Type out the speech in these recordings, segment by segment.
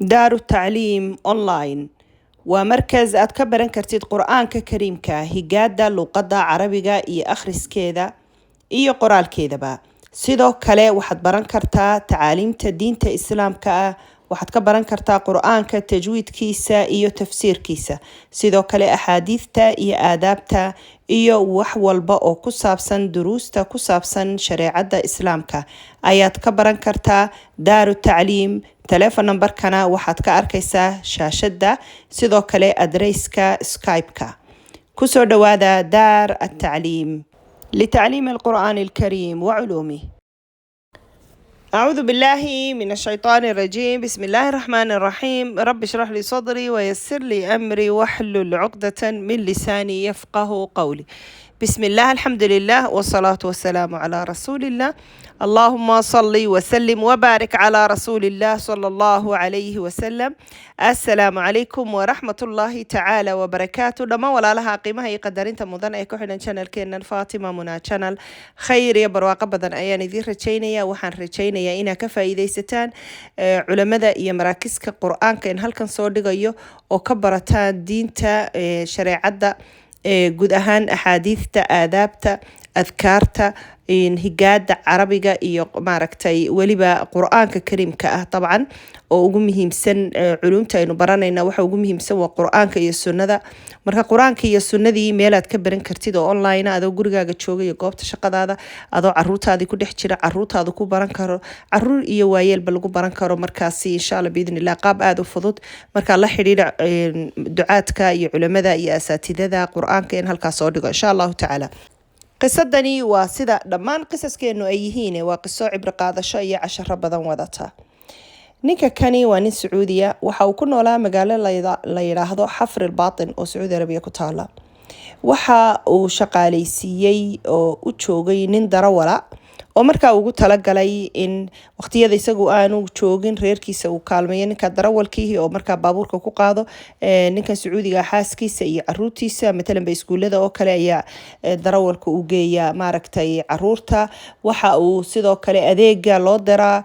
دار التعليم أونلاين ومركز aad ka baran kartid qur'aanka kariimka higaada luqadda carabiga iyo akhriskeeda iyo qoraalkeedaba sidoo kale waxaad baran kartaa tacaaliimta diinta islaamka ah waxaad ka baran kartaa qur'aanka tajwiidkiisa iyo tafsiirkiisa sidoo kale axaadiista iyo aadaabta iyo wax walba oo ku saabsan duruusta ku saabsan shareecada islaamka ayaad ka baran kartaa daaru tacliim تليفون نمبر كنا واحد كأركيسة شاشة سيدو كلي أدريسكا سكايبكا كسر دوادا دار التعليم لتعليم القرآن الكريم وعلومه. أعوذ بالله من الشيطان الرجيم. بسم الله الرحمن الرحيم. رب اشرح لي صدري ويسر لي أمري واحلل عقدة من لساني يفقه قولي. بسم الله الحمد لله والصلاة والسلام على رسول الله. اللهم صل وسلم وبارك على رسول الله صلى الله عليه وسلم. السلام عليكم ورحمة الله تعالى وبركاته. لما ولا لها قيمة هي قدرين تمضان أي كحنا channel كنا فاطمة منا channel خير يا برواقة بدن أيان ذي رجينيا وحن رجينيا إنا كفا إذا ستان علماء يا مراكز كقرآن كإن هل كان صادق أيو وكبرتان دين تا شريعة guud ahaan axaadiista aadaabta adkaarta higaada carabiga iyo maaragtay weliba qur'aanka kariimka ah dabcan oo ugu muhiimsan culumta aynu baranayna waxa ugu muhiimsan waa qur'aanka iyo sunnada marka qur'aanka iyo sunnadii meelaad ka baran kartid oo online adoo gurigaaga jooga iyo goobta shaqadaada adoo caruurtaadii ku dhex jira caruurtaada ku baran karo caruur iyo waayeelba lagu baran karo markaasi insha Allah biidnillah qaab aad u fudud marka la xiriira ducaadka iyo culimada iyo asaatidada qur'aanka in halkaas soo dhigo insha Allah taala. qisadani waa sida dhammaan qisaskeenu ay yihiin waa qiso cibro qaadasho iyo casharo badan wadata. ninka kani waa nin Sacuudiya waxa uu ku noolaa magaalo la yiraahdo Xafr al-Baatin oo Sacuudi Arabiya ku taala. waxa uu shaqaaleysiiyay oo u joogay nin darawala oo markaa ugu talagalay in waqtiyada isagu aanu joogin reerkiisa uu kaalmeeyo ninka darawalkii oo markaa baabuurka ku qaado ninka Sacuudiga xaaskiisa iyo caruurtiisa midna bay iskuulada oo kale ayaa darawalka u geeya maaragtay caruurta waxa uu sidoo kale adeega loo diraa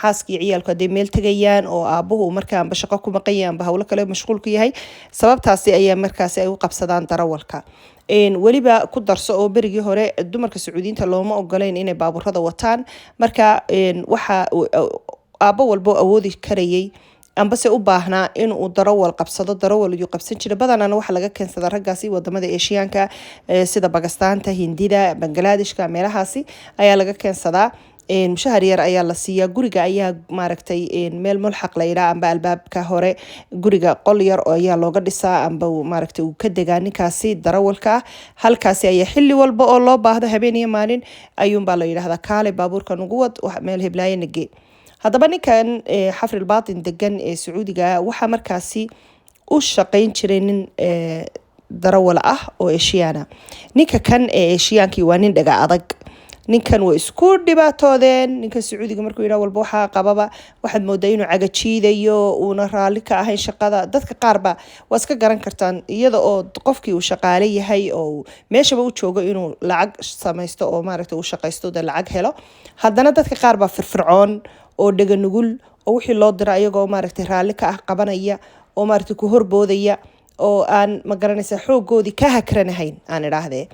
xaaskii ciyaalka ay meel tagayaan oo aabuhu markaa shaqo ku maqayaan hawlo kale mashquul ku yahay sababtaasi ayaa markaas ay u qabsadaan darawalka weliba ku darso oo berigii hore dumarka Sacuudiyiinta looma ogoleen inay baaburada wataan marka waxa aabo walbo awoodi karayay amba se u baahnaa in uu darawal qabsado darawal uu qabsan jiray badanana waxa laga keensadaa raggaasi wadamada Aasiyaanka sida Bakistaanta Hindida Banglaadeshka meelahaasi ayaa laga keensadaa mushahar yar ayaa la siiyaa guriga ayaa maaragtay meel mulxaq la yiraahdo amba albaabka hore guriga qol yar oo ayaa looga dhisaa amba maaragtay uu ka degaa ninkaasi darawalka halkaasi ayaa xilli walba oo loo baahdo habeen iyo maalin ayuun baa la yiraahdaa kaale baabuurka ugu wad meel heblaaya nage haddaba ninkan Xafr al-Baatin degan ee Sacuudiga waxa markaasi u shaqeyn jiray nin darawal ah oo Aasiyaana ninka kan Aasiyaankii waa nin dhaga adag ninkan way isku dhibaatoodeen ninka Sacuudiga markuu yiraahdo walba waxa qababa waxaad moodaa inuu cagajiidayo una raali ka ahayn shaqada dadka qaar ba waa iska garan kartaan iyada oo qofkii uu shaqaale yahay oo meeshaba u joogo inuu lacag samaysto oo maaragtay uu shaqaysto da lacag helo haddana dadka qaar ba firfircoon oo dhaga nugul oo wixii loo diray ayagoo maaragtay raali ka ah qabanaya oo maaragtay ku horboodaya oo aan ma garanaysa xoogoodii ka hakranahayn aan idhaahdee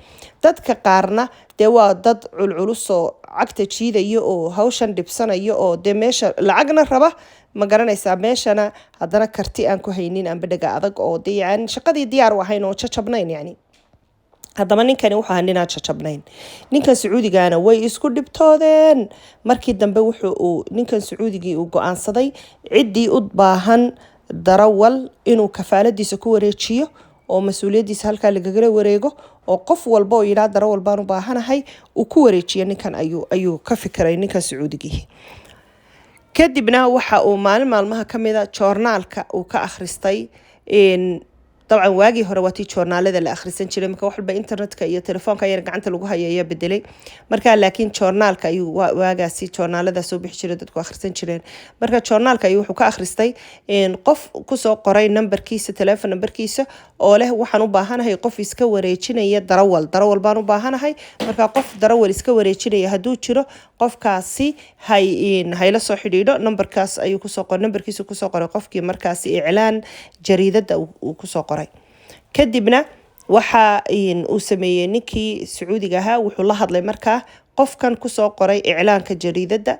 dadka qaarna dee waa dad culculus oo cagta jiidayo oo hawshan dhibsanayo oo dee meesha lacagna raba ma garanaysaa meeshana haddana karti aan ku haynin amba dhaga adag oo dee yani shaqadii diyaar u ahayn oo jajabnayn yani haddaba ninkani wuxuu ahaa ninaan jajabnayn ninkan Sacuudigana way isku dhibtoodeen markii dambe wuxuu ninkan Sacuudigii uu go'aansaday ciddii u baahan darawal inuu kafaaladiisa ku wareejiyo oo mas'uuliyadiisa halka laga wareego oo qof walba oo yiraahdo darawal baan u baahanahay uu ku wareejiyo ninkan ayuu ka fikiray ninka Sacuudigii kadibna waxa uu maalmaha kamida joornaalka uu ka akhristay طبعا واجي هرواتي journalada la akhrisan jiray marka wax walba internetka iyo telefoonka ayaan gacanta lagu hayaa bedelay marka laakiin journalka ayuu waagaasi journalada soo bixi jiray dadku akhrisan jireen marka journalka ayuu wuxuu ka akhristay qof ku soo qoray numberkiisa telephone numberkiisa oo leh waxaan u baahanahay qof iska wareejinaya darawal baan u baahanahay marka qof darawal iska wareejinaya haduu jiro qofkaasi hayla soo xidhiidho numberkaas ayuu ku soo qoray numberkiisa ku soo qoray qofkii markaasi iclaan jariidada uu ku soo qoray kadibna waxa uu sameeyay ninkii Sacuudiga ahaa wuxuu la hadlay markaa qofkan ku soo qoray iclaanka jariidada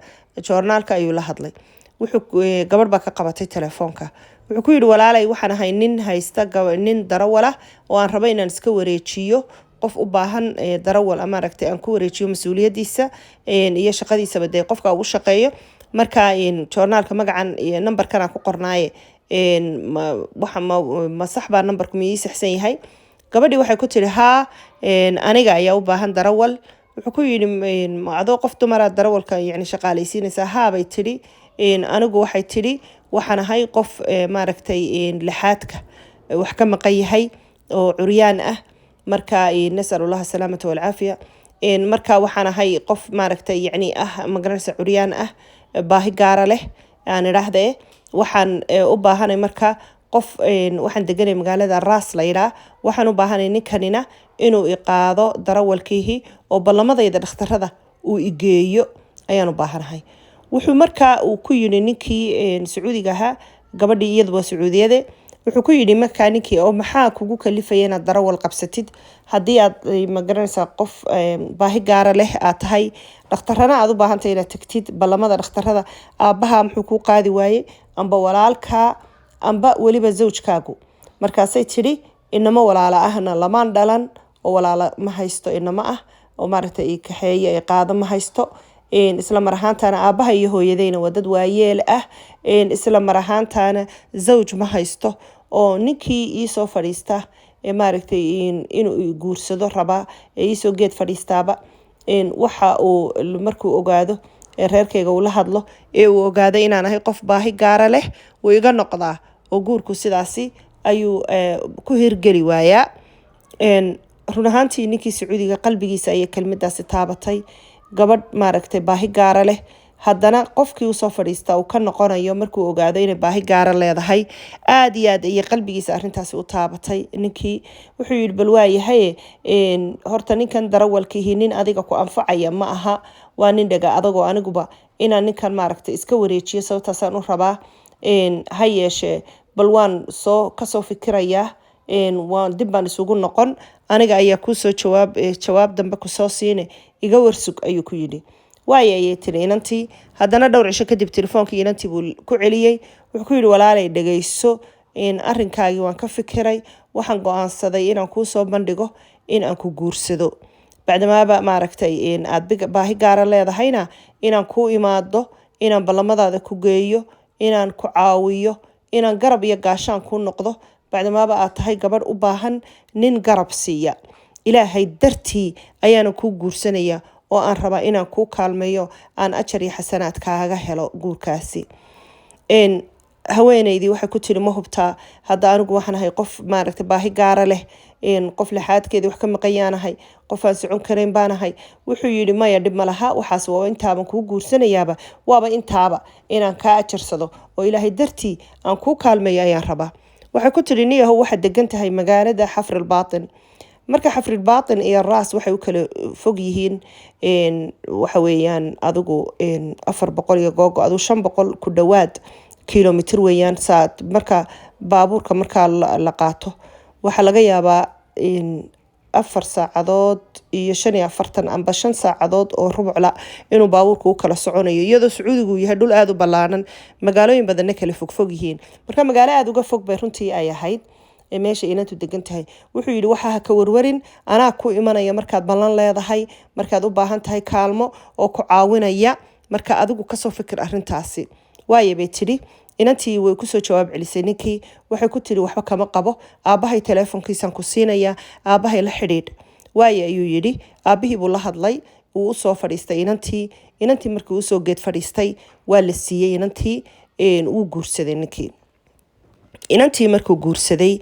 journalka ayuu la hadlay wuxuu gabadh ba ka qabatay telefoonka wuxuu ku yiri walaalay waxaan ahay nin haysta nin darawal ah oo aan rabo inaan iska wareejiyo qof u baahan darawal ama aragtay aan ku wareejiyo mas'uuliyadiisa iyo shaqadiisa baday qofka uu shaqeeyo marka journalka magacan iyo numberkan aan ku qornaaye waxa ma sax baa numberku miyay saxsan yahay gabadhii waxay ku tiri ha aniga ayaa u baahan darawal wuxuu ku yiri adoo qof dumar ah darawalka yani shaqaalaysiinaysa ha bay tiri anigu waxay tiri waxaan ahay qof maaragtay lixaadka wax ka maqan yahay oo curyaan ah marka nasallallahu salaamata wal aafiya marka waxaan ahay qof maaragtay yani magaranaysa curyaan ah baahi gaar leh aan iraahday waxaan u baahanay marka qof waxaan deganay magaalada Ras Layla waxaan u baahanay ninkanina inuu iqaado darawalkiihi oo ballamadayda dhakhtarada uu igeeyo ayaan u baahanahay wuxuu marka uu ku yiri ninkii Sacuudiga ahaa gabadhii iyadoo Sacuudiyade wuxuu ku yiri marka ninkii oo maxaa kugu kalifayay inaad darawal qabsatid hadii aad magaranaysa qof baahi gaar leh aad tahay dhakhtarana aad u baahantahay inaad tagtid ballamada dhakhtarada aabaha muxuu ku qaadi waayay amba walaalka amba waliba zawjkaagu markaasay tiri inama walaala ahna lamaan dhalan oo walaala ma haysto inama ah oo maaragtay kaxeeyo ay qaado ma haysto isla mar ahaantaana aabaha iyo hooyadeyna waa dad waayeel ah isla mar ahaantaana zawj ma haysto oo ninkii ii soo fadhiista maaragtay inuu guursado raba ii soo geed fadhiistaaba waxa uu markuu ogaado reerkayga uu la hadlo uu ogaado inaan ahay qof baahi gaar leh uu iga noqdaa oo guurku sidaasi ayuu ku hirgeli waayaa run ahaantii ninkii Sacuudiga qalbigiisa ay kelmadaasi taabatay gabadh maaragtay baahi gaar leh haddana qofkii uu soo fadhiista uu ka noqonayo markuu ogaado inay baahi gaar leedahay aad iyo aad ay qalbigiisa arintaasi u taabatay ninkii wuxuu yiri bal waayahay horta ninkan darawalkiihi nin adiga ku anfacaya ma aha waa nin dhaga adagoo aniguba inaan ninkan maaragtay iska wareejiyo sababtaasaan u rabaa ha yeeshee bal waan ka soo fikirayaa waan dib baan isugu noqon aniga ayaa ku soo jawaab dambe ku soo siine iga warsug ayuu ku yiri waayay tiri inantii haddana dhowr cisho kadib telefoonka inantii buu ku celiyay wuxuu ku yiri walaalay dhageyso arrinkaagi waan ka fikiray waxaan go'aansaday inaan ku soo bandhigo in aan ku guursado bacdamaaba maaragtay aad baahi gaar leedahayna inaan ku imaado inaan ballamadaada ku geeyo inaan ku caawiyo inaan garab iyo gaashaan ku noqdo bacdamaaba aad tahay gabadh u baahan nin garab siiya ilaahay dartii ayaana ku guursanaya oo aan rabaa inaan ku kaalmeeyo aan ajar iyo xasanaad kaaga helo guurkaasi haweenaydii waxay ku tiri ma hubtaa hadda anigu waxaan ahay qof maaragtay baahi gaar leh qof lixaadkeedii wax ka maqayaanahay qof aan socon karayn baanahay wuxuu yiri maya dhib ma laha waxaas waa intaaban kuu guursanayaaba waaba intaaba inaan kaa ajarsado oo ilaahay dartii aan ku kaalmeeyo ayaan rabaa waxay ku tiri niyahow waxaad degan tahay magaalada Xafr al-Baatin marka Xafr al-Baatin iyo Ras waxay u kala fog yihiin waxa weeyaan adigu 400 iyo googo adigu 500 ku dhawaad kilomitir weeyaan saad marka baabuurka marka la qaato waxa laga yaabaa 4 saacadood iyo 45 amba 5 saacadood oo rubucla inuu baabuurku u kala soconayo iyadoo Sacuudigu yahay dhul aad u ballaaran magaalooyin badan kala fog yihiin marka magaalo aad uga fog bay runtii ay ahayd meesha inantu degan tahay wuxuu yiri waxa ka warwarin anaa ku imanaya markaad ballan leedahay markaad u baahan tahay kaalmo oo ku caawinaya marka adigu ka soo fikir arintaasi waayay bay tiri inantii way ku soo jawaab celisay ninkii waxay ku tiri waxba kama qabo aabahay telefoonkiisan ku siinaya aabahay la xidhiidh waayay ayuu yiri aabihii buu la hadlay uu soo fadhiistay inantii markii uu soo geed fadhiistay waa la siiyay inantii uu guursaday ninkii inantii markuu guursaday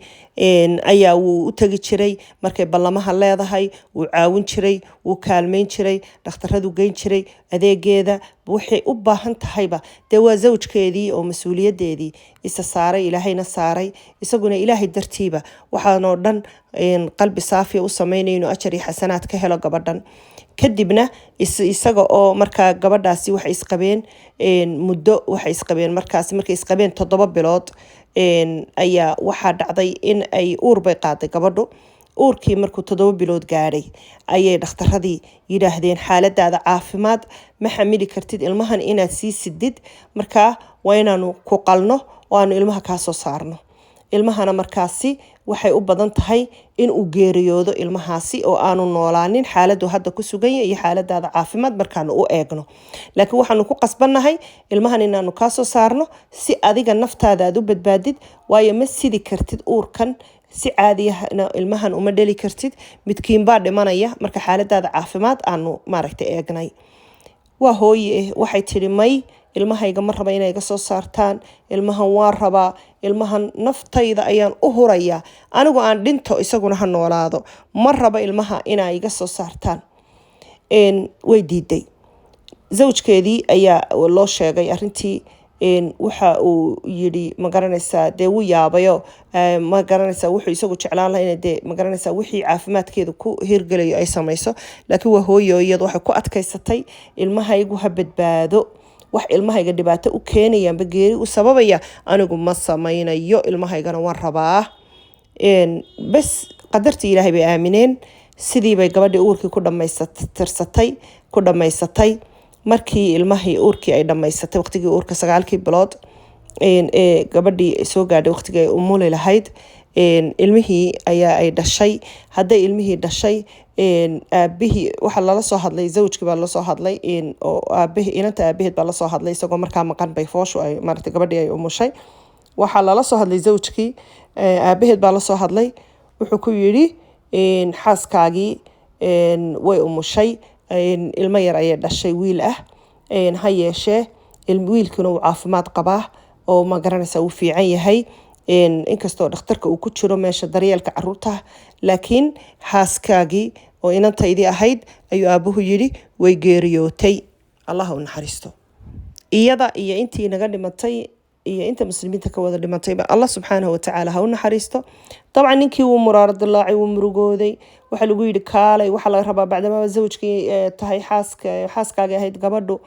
ayaa wuu u tagi jiray markay ballamaha leedahay, wuu caawin jiray, wuu kaalmayn jiray, dhakhtaradu geyn jiray, adeegeeda waxay u baahan tahayba dee waa zawjkeedii oo mas-uuliyadeedii isa saaray, ilaahayna saaray, isaguna ilaahay dartiiba waxaanoo dhan qalbi saafiya u sameynaya inuu ajar iyo xasanaad ka helo gabadhan. kadibna isaga oo markaa gabadhaasi waxay isqabeen muddo, waxay isqabeen markaasi markay isqabeen 7 bilood ayaa waxaa dhacday in ay uur bay qaaday gabadhu. uurkii markuu 7 bilood gaadhay ayay dhakhtaradii yidhaahdeen xaaladaada caafimaad ma xamili kartid ilmahan inaad sii sidid, markaa waa inaanu ku qalno oo aanu ilmaha kaa soo saarno. ilmahana markaasi waxay u badan tahay in uu geeriyoodo ilmahaasi oo aanu noolaanin xaaladu hadda ku sugan yahay iyo xaaladaada caafimaad markaanu u eegno. laakiin waxaanu ku qasbannahay ilmahan inaanu kaa soo saarno si adiga naftaada aad u badbaadid, waayo ma sidi kartid uurkan si caadiyahna ilmahan uma dhali kartid, midkiin baa dhimanaya marka xaaladaada caafimaad aanu maaragtay eegnay. waa hooye waxay tiri may ilmahayga ma raba inay iga soo saartaan, ilmahan waan rabaa, ilmahan naftayda ayaan u hurayaa, anigu aan dhinto isaguna ha noolaado, ma raba ilmaha inay iga soo saartaan. way diiday. zawjkeedii ayaa loo sheegay arrintii, waxa uu yidhi ma garanaysaa dee wuu yaabayo, ma garanaysaa wuxuu isagu jeclaan lahaa inay dee ma garanaysaa wixii caafimaadkeedu ku hirgelayo ay samayso, laakiin waa hooyo iyadu waxay ku adkaysatay ilmahaygu ha badbaado, wax ilmahayga dhibaato u keenayaanba geeri u sababaya anigu ma samaynayo, ilmahaygana waan rabaa. bas qadartii ilaahay bay aamineen, sidii bay gabadhii uurkii ku dhammaysatay. markii ilmahii uurkii ay dhammaysatay waqtigii uurka 9 bilood gabadhii soo gaadhay waqtigii ay umuli lahayd, ilmihii ayaa ay dhashay. hadday ilmihii dhashay aabihii waxa lala soo hadlay, zawjkii baa la soo hadlay oo inanta aabaheed baa la soo hadlay, isagoo markaa maqan bay fooshu ay maaragtay gabadhii ay umushay. waxaa lala soo hadlay zawjkii, aabaheed baa la soo hadlay, wuxuu ku yidhi xaaskaagii way umushay, ilmo yar ayay dhashay, wiil ah, ha yeeshee wiilkuna uu caafimaad qabaa oo ma garanaysaa uu fiican yahay, inkastoo dhakhtarka uu ku jiro meesha daryeelka caruurta, laakiin xaaskaagii oo inantaydii ahayd ayuu aabuhu yidhi way geeriyootay, allah u naxariisto. iyada iyo intii naga dhimatay iyo inta muslimiinta ka wada dhimatayba allah subxaanahu watacaala ha u naxariisto. dabcan ninkii wuu muraaro dilaacay, wuu murugooday, waxaa lagu yidhi kaalay, waxaa laga rabaa bacdama zawjkii tahay xaaskaagii ahayd gabadhu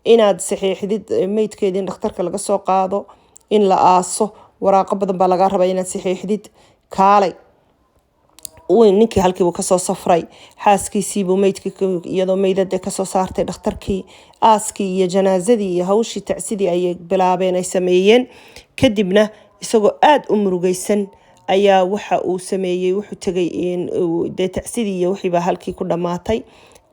inaad saxiixdid meydkeedii in dhakhtarka laga soo qaado, in la aaso, waraaqo badan baa laga rabaa inaad saxiixdid, kaalay. ninkii halkiibuu kasoo safray, xaaskiisiibuu meydkii iyadoo meydada kasoo saartay dhakhtarkii, aaskii iyo janaazadii iyo hawshii tacsidii ayay bilaabeen, ay sameeyeen. kadibna isagoo aad u murugaysan ayaa waxa uu sameeyey, wuxuu tegay dee tacsidii iyo wixiibaa halkii ku dhammaatay.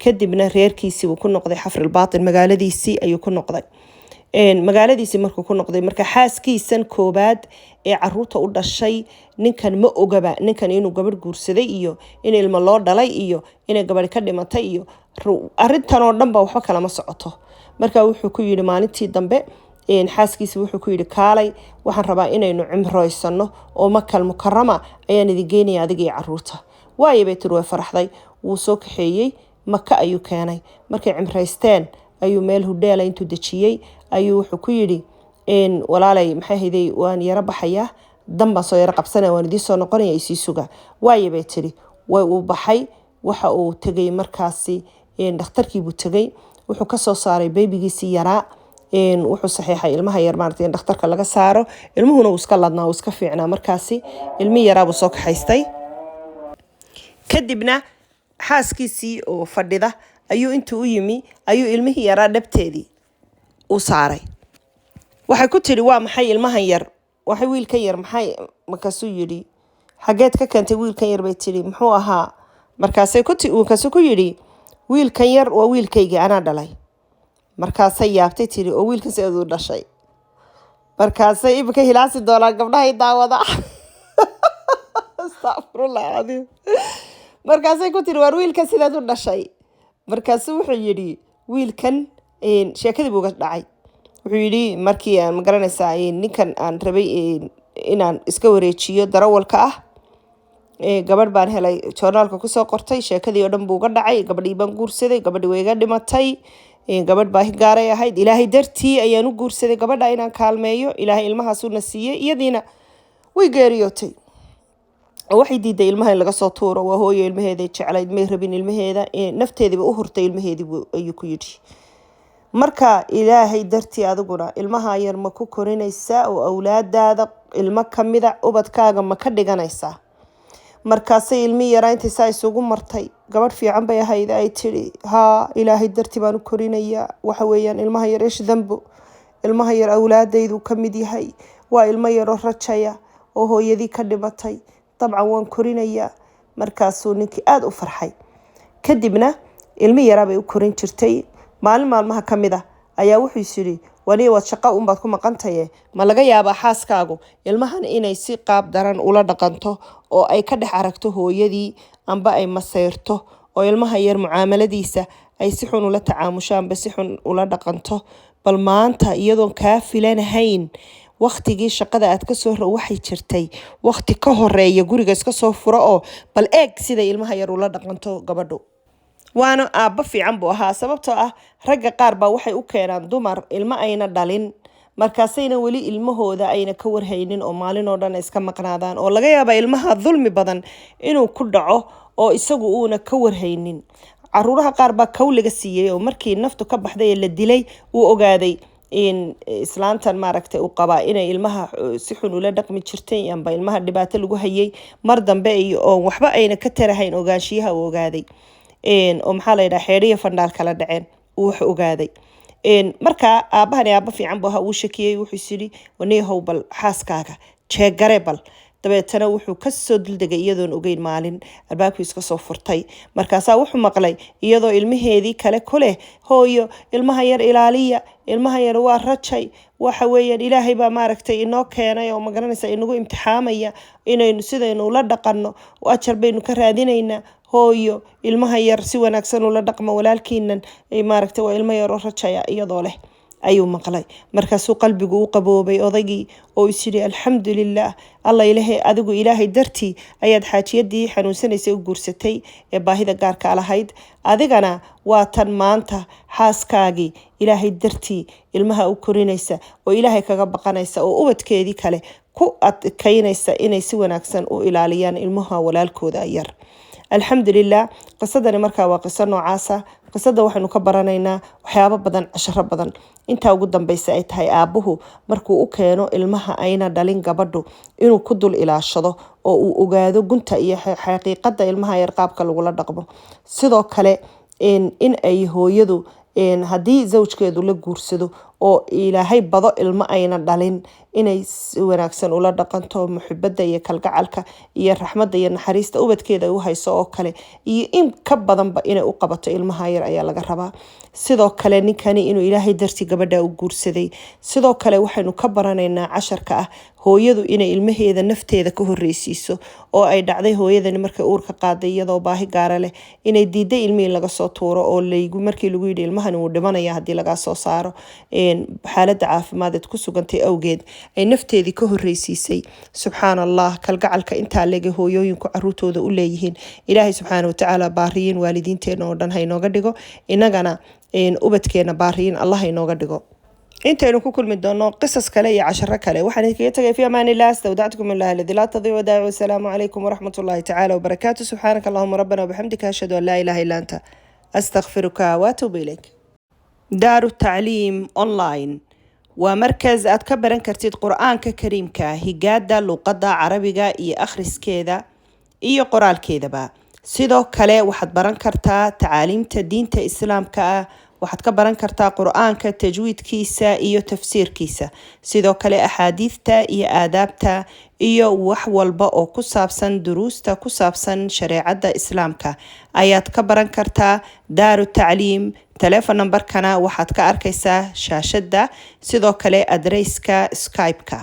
kadibna reerkiisii uu ku noqday xafrilbaatin, magaaladiisii ayuu ku noqday. magaaladiisii markuu ku noqday, marka xaaskiisan koobaad ee caruurta u dhashay ninkan ma ogaba, ninkan inuu gabadh guursaday iyo in ilmo loo dhalay iyo inay gabadh ka dhimatay iyo arrintan oo dhan ba waxba kalama socoto. marka wuxuu ku yidhi maalintii dambe xaaskiisa wuxuu ku yidhi kaalay, waxaan rabaa inaynu cimroysano oo Makal Mukarrama ayaan idin geynaya adiga iyo caruurta. waayo bay tiri way faraxday, wuu soo kaxeeyey, Maka ayuu keenay. markay cimraysteen ayuu meel hudheela intuu dejiyey ayuu wuxuu ku yidhi walaalay maxay hayday waan yara baxayaa, dan baan soo yara qabsanaya, waan idiin soo noqonaya, isii suga. waayo bay tiri way uu baxay, waxa uu tegay markaasi dhakhtarkiibuu tegay, wuxuu ka soo saaray beebigiisii yaraa, wuxuu saxiixay ilmaha yar maaragtay in dhakhtarka laga saaro. ilmuhuna uu iska ladnaa, uu iska fiicnaa, markaasi ilmi yaraabuu soo kaxaystay. kadibna xaaskiisii oo fadhida ayuu intuu u yimi ayuu ilmihii yaraa dhabteedii u saaray. waxay ku tiri waa maxay ilmahan yar, waxay wiilkan yar maxay, markaasuu yidhi xageed ka keentay wiilkan yar bay tiri, muxuu ahaa, markaasuu ku yidhi wiilkan yar waa wiilkaygii anaa dhalay. markaasay yaabtay tiri oo wiilkan sideed u dhashay, markaasay imika hilaasi doonaan gabdhahay daawada. astaghfirullah alazim. markaasay ku tiri waar wiilkan sideed u dhashay, markaasuu wuxuu yidhi wiilkan sheekadii buu uga dhacay. wuxuu yidhi markii aan magaranaysaa ninkan aan rabay inaan iska wareejiyo darawalka ah. gabadh baan helay joornaalka kusoo qortay, sheekadii oo dhan buu uga dhacay, gabadhii baan guursaday, gabadhii way iga dhimatay, gabadh baa gaaray ahayd, ilaahay dartii ayaan u guursaday gabadha inaan kaalmeeyo, ilaahay ilmahaas una siiyey, iyadiina way geeriyootay. waxay diiday ilmaha in laga soo tuuro, waa hooyo ilmaheeda jeclayd, may rabin ilmaheeda, nafteediiba u hurtay ilmaheedii ayuu ku yidhi. marka ilaahay dartii adiguna ilmaha yar ma ku korinaysaa oo awlaadaada ilmo kamida ubadkaaga ma ka dhiganaysaa? markaasay ilmi yaraa intii saa isugu martay, gabadh fiican bay ahayd, ay tiri haa ilaahay dartii baan u korinayaa, waxa weeyaan ilmaha yar ish dambo, ilmaha yar awlaadaydu ka mid yahay, waa ilmo yaroo rajaya oo hooyadii ka dhimatay, dabcan waan korinayaa. markaasuu ninkii aada u farxay. kadibna ilmi yaraa bay u korin jirtay. maalin maalmaha ka mid ah ayaa wuxuu yidhi, wani waad shaqo unbaad ku maqantaye, ma laga yaabaa xaaskaagu ilmahan inay si qaab daran ula dhaqanto oo ay ka dhex aragto hooyadii, amba ay maseyrto oo ilmaha yar mucaamaladiisa ay si xun ula tacaamusho amba si xun ula dhaqanto. bal maanta iyadoon kaa filanahayn waqtigii shaqada aad ka soo waxay jirtay waqti ka horeeya guriga iska soo furo oo bal eeg sida ilmaha yar ula dhaqanto gabadhu. waana aabba fiican buu ahaa, sababtoo ah ragga qaar baa waxay u keenaan dumar ilmo ayna dhalin, markaasayna weli ilmahooda ayna ka warhaynin oo maalin oo dhan iska maqnaadaan, oo laga yaaba ilmaha dulmi badan inuu ku dhaco oo isagu uuna ka warhaynin. caruuraha qaar baa kawliga siiyey oo markii naftu ka baxday ee la dilay uu ogaaday in islaantan maaragtay uu qabaa inay ilmaha si xun ula dhaqmi jirtay amba ilmaha dhibaato lagu hayay. mar dambe oo waxba ayna ka tarahayn ogaanshiyaha uu ogaaday, oo maxaa la yidhaha xeedhiya fandhaal kala dhaceen uu wax ogaaday. markaa aabahani aabba fiican buu ahaa, uu shakiyey, wuxuu yidhi waniyahow bal xaaskaaga jeegare bal. dabeetana wuxuu kasoo duldegay iyadoon ogeyn, maalin albaabkii iska soo furtay. markaasaa wuxuu maqlay iyadoo ilmaheedii kale ku leh, hooyo ilmaha yar ilaaliya, ilmaha yar waa rajay, waxa weeyaan ilaahay baa maaragtay inoo keenay oo magaranaysa inagu imtixaamaya inaynu sidaynu ula dhaqanno ajar baynu ka raadinaynaa. hooyo ilmaha yar si wanaagsan ula dhaqmo, walaalkiinan maaragtay waa ilmo yaroo rajaya iyadoo leh ayuu maqlay. markaasuu qalbigu u qaboobay odaygii oo is yidhi alxamdulilah, alla ilaahay, adigu ilaahay dartii ayaad xaajiyadii xanuunsanaysay u guursatay ee baahida gaarka lahayd, adigana waa tan maanta xaaskaagii ilaahay dartii ilmaha u korinaysa oo ilaahay kaga baqanaysa oo ubadkeedii kale ku adkaynaysa inay si wanaagsan u ilaaliyaan ilmaha walaalkooda yar. alxamdulilah. qisadani markaa waa qiso noocaasa. qisada waxaynu ka baranaynaa waxyaabo badan, casharo badan. intaa ugu dambeysa ay tahay aabuhu markuu u keeno ilmaha ayna dhalin gabadhu inuu ku dul ilaashado oo uu ogaado gunta iyo xaqiiqada ilmaha yar qaabka lagula dhaqmo. sidoo kale in ay hooyadu haddii zawjkeedu la guursado oo ilaahay bado ilmo ayna dhalin, inay si wanaagsan ula dhaqanto, muxibada iyo kalgacalka iyo raxmada iyo naxariista ubadkeeda u hayso oo kale, iyo in ka badanba inay u qabato ilmaha yar ayaa laga rabaa. sidoo kale ninkani inuu ilaahay dartii gabadha u guursaday. sidoo kale waxaynu ka baranaynaa casharka ah hooyadu inay ilmaheeda nafteeda ka horreysiiso, oo ay dhacday hooyadani markay uurka qaaday iyadoo baahi gaara leh inay diiday ilmihii laga soo tuuro oo markii lagu yidhi ilmahani wuu dhimanaya haddii laga soo saaro, xaaladda caafimaad ku sugantay awgeed ay nafteedii ka horreysiisay. subxaan allah, kalgacalka intaa leege hooyooyinku caruurtooda u leeyihiin. ilaahay subxaana watacaala baariyin waalidiinteena oo dhan hainooga dhigo, inagana ubadkeena baariyin allah hainooga dhigo. intaynu ku kulmi doono qisas kale iyo casharo kale, waxaan idinkaga tagay fi amaan illah, astawdactukum illah alladii laa tadiicu wadaa'icu. wasalaamu calaykum waraxmat ullahi tacaala wabarakaatu. subxaanaka allahuma rabbana wabixamdika, ashhadu an laa ilaha illa anta, astaghfiruka waatuubu ilayk. daaru tacliim online waa markas aad ka baran kartid qur-aanka kariimka, higaada luqadda carabiga iyo akhriskeeda iyo qoraalkeedaba. sidoo kale waxaad baran kartaa tacaaliimta diinta islaamka ah, waxaad ka baran kartaa qur-aanka tajwiidkiisa iyo tafsiirkiisa, sidoo kale axaadiidta iyo aadaabta iyo wax walba oo ku saabsan duruusta ku saabsan shareecadda islaamka ayaad ka baran kartaa daaru tacliim. teleefon nambarkana waxaad ka arkaysaa shaashadda, sidoo kale adreyska skype-ka.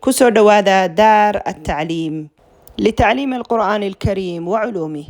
kusoo dhawaada daar atacliim litacliim alqur'aan alkariim waculuumih.